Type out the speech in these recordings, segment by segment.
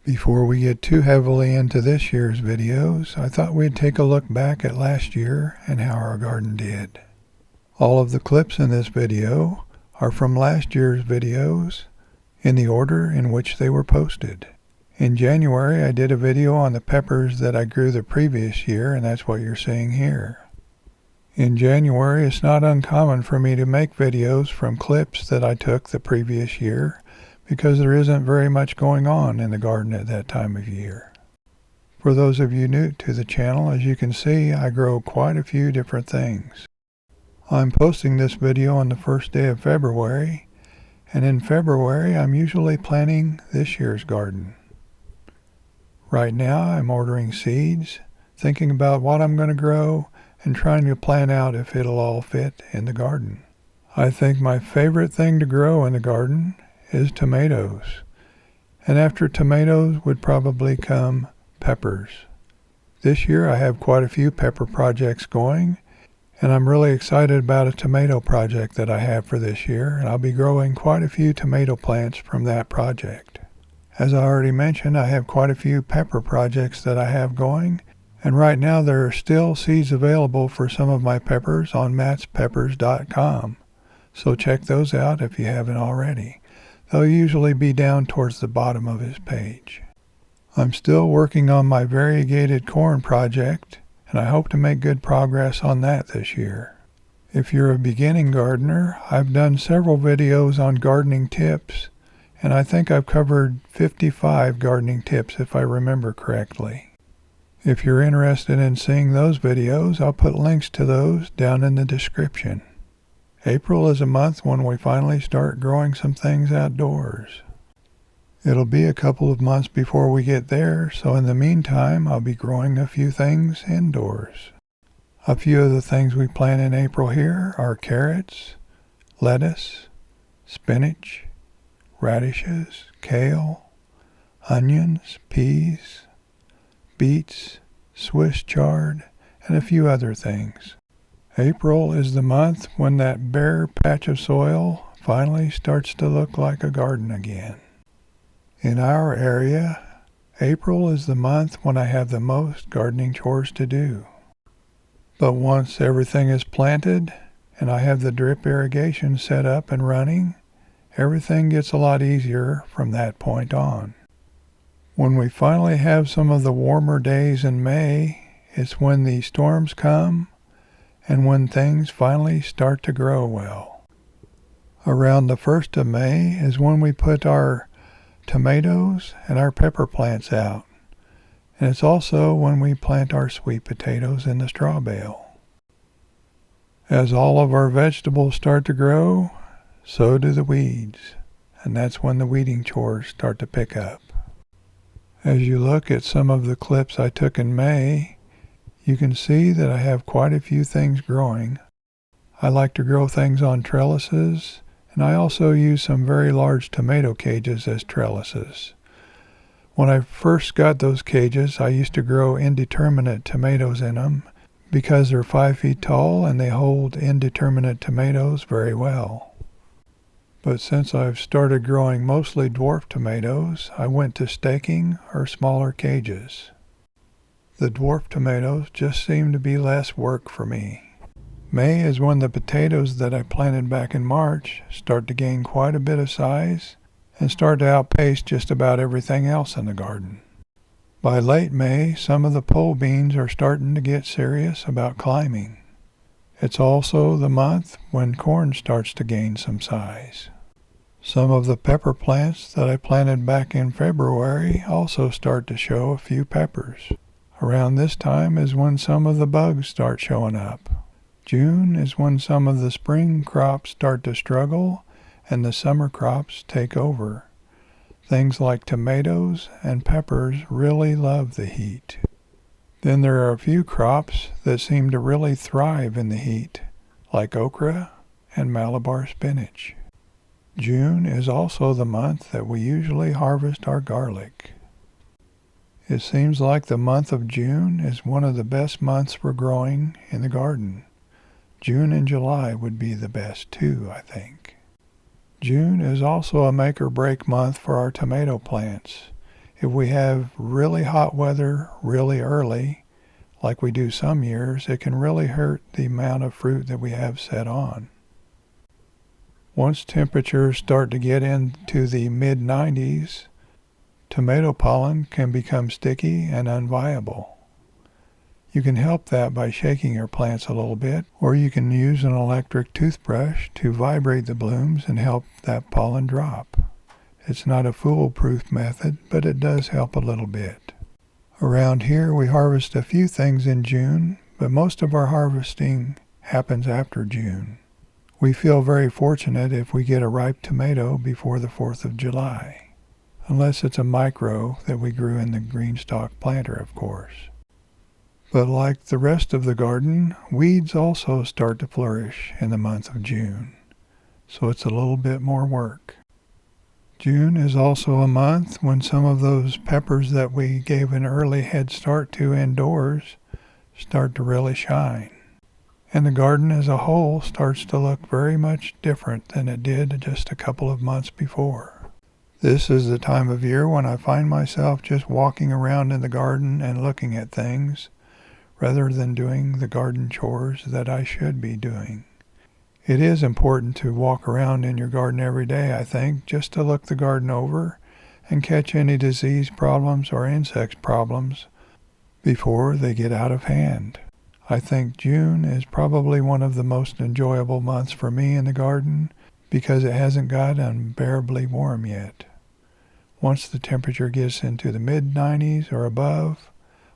Before we get too heavily into this year's videos, I thought we'd take a look back at last year and how our garden did. All of the clips in this video are from last year's videos in the order in which they were posted. In January, I did a video on the peppers that I grew the previous year, and that's what you're seeing here. In January, it's not uncommon for me to make videos from clips that I took the previous year because there isn't very much going on in the garden at that time of year. For those of you new to the channel, as you can see, I grow quite a few different things. I'm posting this video on the first day of February, and in February I'm usually planting this year's garden. Right now I'm ordering seeds, thinking about what I'm going to grow, and trying to plan out if it'll all fit in the garden. I think my favorite thing to grow in the garden is tomatoes, and after tomatoes would probably come peppers. This year I have quite a few pepper projects going, and I'm really excited about a tomato project that I have for this year, and I'll be growing quite a few tomato plants from that project. As I already mentioned, I have quite a few pepper projects that I have going, and right now there are still seeds available for some of my peppers on mattspeppers.com, so check those out if you haven't already. They'll usually be down towards the bottom of his page. I'm still working on my variegated corn project, and I hope to make good progress on that this year. If you're a beginning gardener, I've done several videos on gardening tips, and I think I've covered 55 gardening tips if I remember correctly. If you're interested in seeing those videos, I'll put links to those down in the description. April is a month when we finally start growing some things outdoors. It'll be a couple of months before we get there, so in the meantime I'll be growing a few things indoors. A few of the things we plant in April here are carrots, lettuce, spinach, radishes, kale, onions, peas, beets, Swiss chard, and a few other things. April is the month when that bare patch of soil finally starts to look like a garden again. In our area, April is the month when I have the most gardening chores to do. But once everything is planted and I have the drip irrigation set up and running, everything gets a lot easier from that point on. When we finally have some of the warmer days in May, it's when the storms come and when things finally start to grow well. Around the 1st of May is when we put our tomatoes and our pepper plants out, and it's also when we plant our sweet potatoes in the straw bale. As all of our vegetables start to grow, so do the weeds, and that's when the weeding chores start to pick up. As you look at some of the clips I took in May, you can see that I have quite a few things growing. I like to grow things on trellises, and I also use some very large tomato cages as trellises. When I first got those cages, I used to grow indeterminate tomatoes in them because they're 5 feet tall and they hold indeterminate tomatoes very well. But since I've started growing mostly dwarf tomatoes, I went to staking or smaller cages. The dwarf tomatoes just seem to be less work for me. May is when the potatoes that I planted back in March start to gain quite a bit of size and start to outpace just about everything else in the garden. By late May, some of the pole beans are starting to get serious about climbing. It's also the month when corn starts to gain some size. Some of the pepper plants that I planted back in February also start to show a few peppers. Around this time is when some of the bugs start showing up. June is when some of the spring crops start to struggle and the summer crops take over. Things like tomatoes and peppers really love the heat. Then there are a few crops that seem to really thrive in the heat, like okra and Malabar spinach. June is also the month that we usually harvest our garlic. It seems like the month of June is one of the best months for growing in the garden. June and July would be the best too, I think. June is also a make or break month for our tomato plants. If we have really hot weather really early, like we do some years, it can really hurt the amount of fruit that we have set on. Once temperatures start to get into the mid-90s, tomato pollen can become sticky and unviable. You can help that by shaking your plants a little bit, or you can use an electric toothbrush to vibrate the blooms and help that pollen drop. It's not a foolproof method, but it does help a little bit. Around here we harvest a few things in June, but most of our harvesting happens after June. We feel very fortunate if we get a ripe tomato before the 4th of July, unless it's a micro that we grew in the greenstock planter, of course. But like the rest of the garden, weeds also start to flourish in the month of June, so it's a little bit more work. June is also a month when some of those peppers that we gave an early head start to indoors start to really shine. And the garden as a whole starts to look very much different than it did just a couple of months before. This is the time of year when I find myself just walking around in the garden and looking at things, rather than doing the garden chores that I should be doing. It is important to walk around in your garden every day, I think, just to look the garden over and catch any disease problems or insect problems before they get out of hand. I think June is probably one of the most enjoyable months for me in the garden because it hasn't got unbearably warm yet. Once the temperature gets into the mid-90s or above,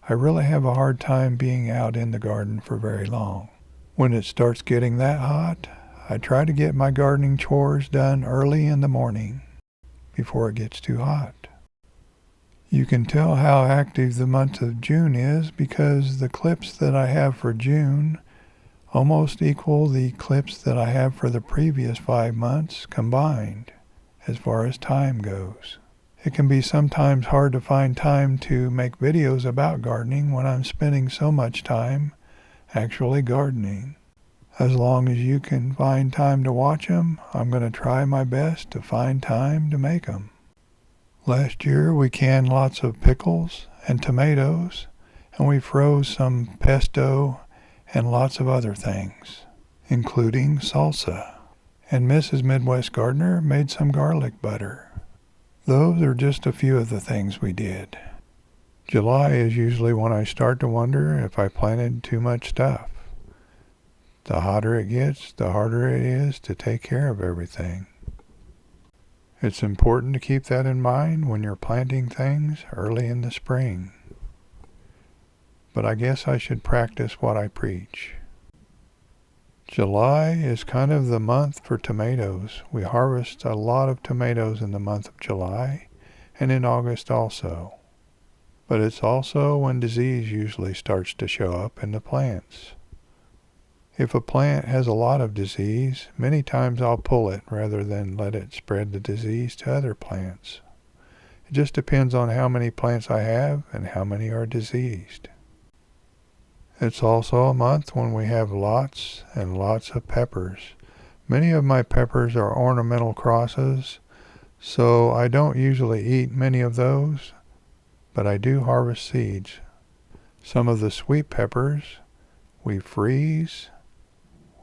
I really have a hard time being out in the garden for very long. When it starts getting that hot, I try to get my gardening chores done early in the morning before it gets too hot. You can tell how active the month of June is because the clips that I have for June almost equal the clips that I have for the previous 5 months combined as far as time goes. It can be sometimes hard to find time to make videos about gardening when I'm spending so much time actually gardening. As long as you can find time to watch them, I'm going to try my best to find time to make them. Last year we canned lots of pickles and tomatoes, and we froze some pesto and lots of other things, including salsa. And Mrs. Midwest Gardener made some garlic butter. Those are just a few of the things we did. July is usually when I start to wonder if I planted too much stuff. The hotter it gets, the harder it is to take care of everything. It's important to keep that in mind when you're planting things early in the spring. But I guess I should practice what I preach. July is kind of the month for tomatoes. We harvest a lot of tomatoes in the month of July and in August also. But it's also when disease usually starts to show up in the plants. If a plant has a lot of disease, many times I'll pull it rather than let it spread the disease to other plants. It just depends on how many plants I have and how many are diseased. It's also a month when we have lots and lots of peppers. Many of my peppers are ornamental crosses, so I don't usually eat many of those, but I do harvest seeds. Some of the sweet peppers we freeze.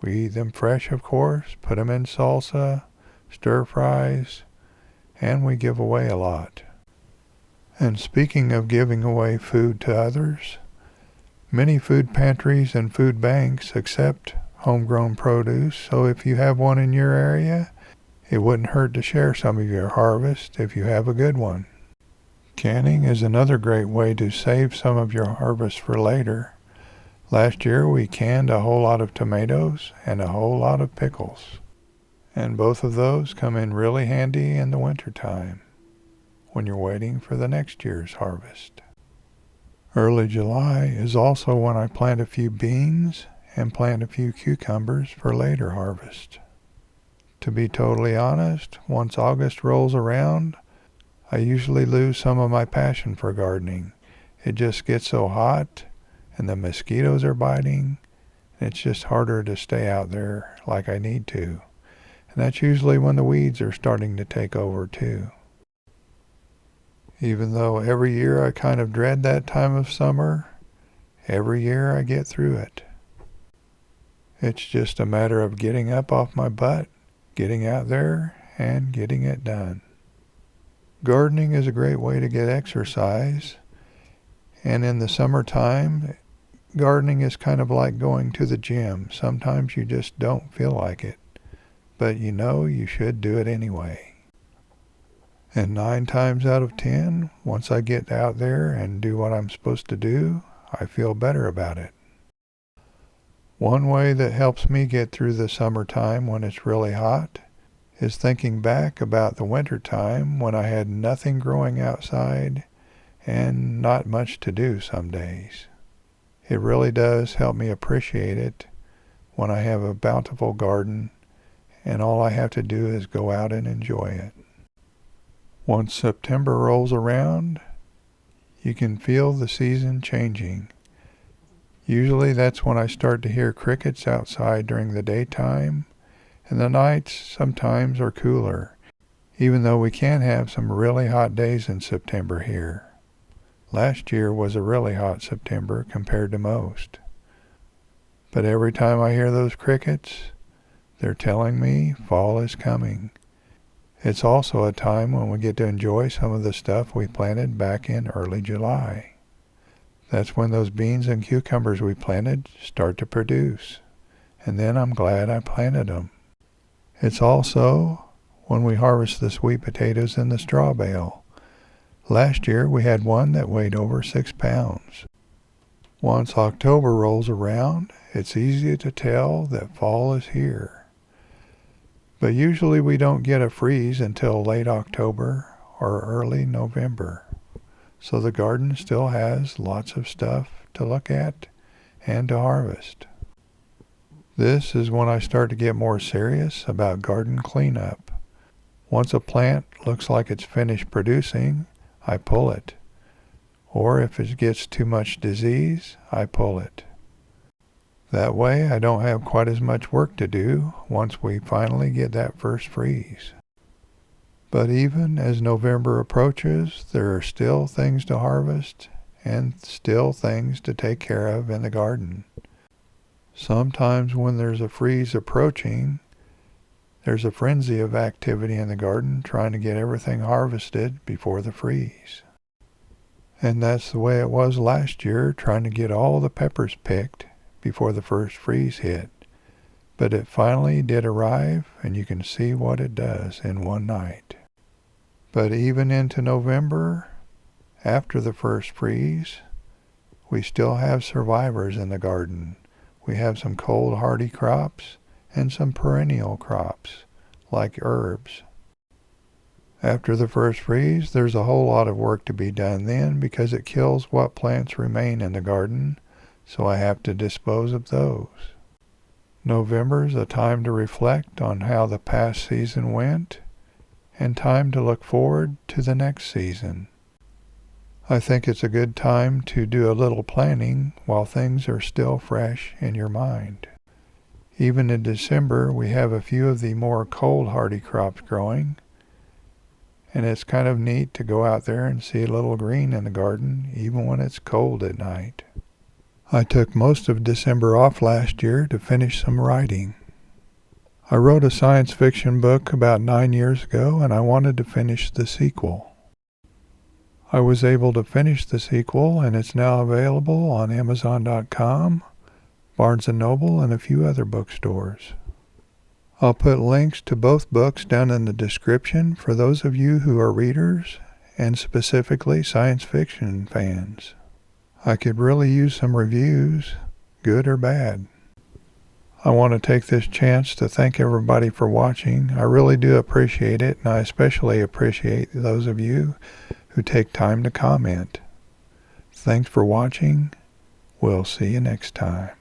We eat them fresh, of course, put them in salsa, stir fries, and we give away a lot. And speaking of giving away food to others, many food pantries and food banks accept homegrown produce, so if you have one in your area, it wouldn't hurt to share some of your harvest if you have a good one. Canning is another great way to save some of your harvest for later. Last year we canned a whole lot of tomatoes and a whole lot of pickles. And both of those come in really handy in the wintertime when you're waiting for the next year's harvest. Early July is also when I plant a few beans and plant a few cucumbers for later harvest. To be totally honest, once August rolls around, I usually lose some of my passion for gardening. It just gets so hot and the mosquitoes are biting, and it's just harder to stay out there like I need to. And that's usually when the weeds are starting to take over too. Even though every year I kind of dread that time of summer, every year I get through it. It's just a matter of getting up off my butt, getting out there, and getting it done. Gardening is a great way to get exercise, and in the summertime, gardening is kind of like going to the gym. Sometimes you just don't feel like it, but you know you should do it anyway. And 9 times out of 10, once I get out there and do what I'm supposed to do, I feel better about it. One way that helps me get through the summertime when it's really hot is thinking back about the winter time when I had nothing growing outside and not much to do some days. It really does help me appreciate it when I have a bountiful garden and all I have to do is go out and enjoy it. Once September rolls around, you can feel the season changing. Usually that's when I start to hear crickets outside during the daytime, and the nights sometimes are cooler, even though we can have some really hot days in September here. Last year was a really hot September compared to most. But every time I hear those crickets, they're telling me fall is coming. It's also a time when we get to enjoy some of the stuff we planted back in early July. That's when those beans and cucumbers we planted start to produce, and then I'm glad I planted them. It's also when we harvest the sweet potatoes in the straw bale. Last year we had one that weighed over 6 pounds. Once October rolls around, it's easy to tell that fall is here. But usually we don't get a freeze until late October or early November. So the garden still has lots of stuff to look at and to harvest. This is when I start to get more serious about garden cleanup. Once a plant looks like it's finished producing, I pull it. Or if it gets too much disease, I pull it. That way I don't have quite as much work to do once we finally get that first freeze. But even as November approaches, there are still things to harvest and still things to take care of in the garden. Sometimes when there's a freeze approaching, there's a frenzy of activity in the garden trying to get everything harvested before the freeze. And that's the way it was last year, trying to get all the peppers picked before the first freeze hit. But it finally did arrive, and you can see what it does in one night. But even into November, after the first freeze, we still have survivors in the garden. We have some cold hardy crops and some perennial crops, like herbs. After the first freeze, there's a whole lot of work to be done then because it kills what plants remain in the garden, so I have to dispose of those. November's a time to reflect on how the past season went, and time to look forward to the next season. I think it's a good time to do a little planning while things are still fresh in your mind. Even in December, we have a few of the more cold hardy crops growing, and it's kind of neat to go out there and see a little green in the garden, even when it's cold at night. I took most of December off last year to finish some writing. I wrote a science fiction book about 9 years ago, and I wanted to finish the sequel. I was able to finish the sequel, and it's now available on Amazon.com, Barnes & Noble, and a few other bookstores. I'll put links to both books down in the description for those of you who are readers, and specifically science fiction fans. I could really use some reviews, good or bad. I want to take this chance to thank everybody for watching. I really do appreciate it, and I especially appreciate those of you who take time to comment. Thanks for watching. We'll see you next time.